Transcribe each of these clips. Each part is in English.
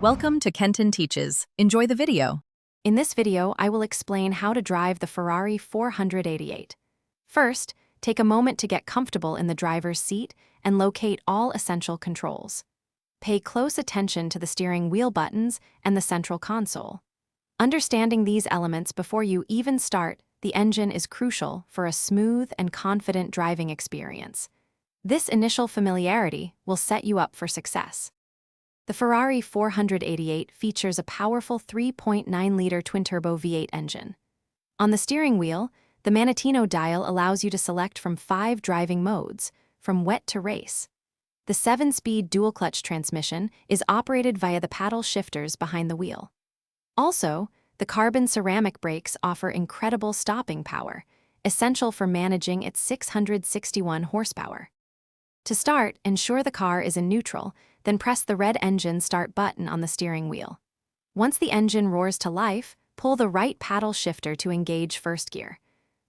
Welcome to Kenton Teaches. Enjoy the video. In this video, I will explain how to drive the Ferrari 488. First, take a moment to get comfortable in the driver's seat and locate all essential controls. Pay close attention to the steering wheel buttons and the central console. Understanding these elements before you even start the engine is crucial for a smooth and confident driving experience. This initial familiarity will set you up for success. The Ferrari 488 features a powerful 3.9-liter twin-turbo V8 engine. On the steering wheel, the Manettino dial allows you to select from 5 driving modes, from wet to race. The 7-speed dual-clutch transmission is operated via the paddle shifters behind the wheel. Also, the carbon ceramic brakes offer incredible stopping power, essential for managing its 661 horsepower. To start, ensure the car is in neutral, then press the red engine start button on the steering wheel. Once the engine roars to life, pull the right paddle shifter to engage first gear.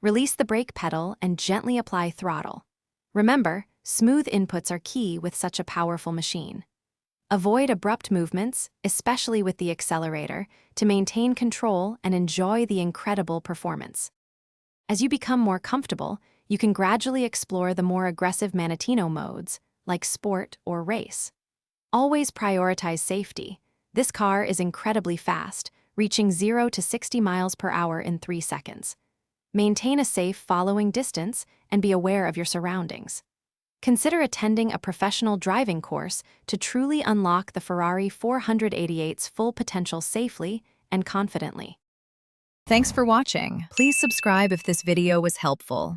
Release the brake pedal and gently apply throttle. Remember, smooth inputs are key with such a powerful machine. Avoid abrupt movements, especially with the accelerator, to maintain control and enjoy the incredible performance. As you become more comfortable, you can gradually explore the more aggressive Manettino modes, like Sport or Race. Always prioritize safety. This car is incredibly fast, reaching 0 to 60 miles per hour in 3 seconds. Maintain a safe following distance and be aware of your surroundings. Consider attending a professional driving course to truly unlock the Ferrari 488's full potential safely and confidently. Thanks for watching. Please subscribe if this video was helpful.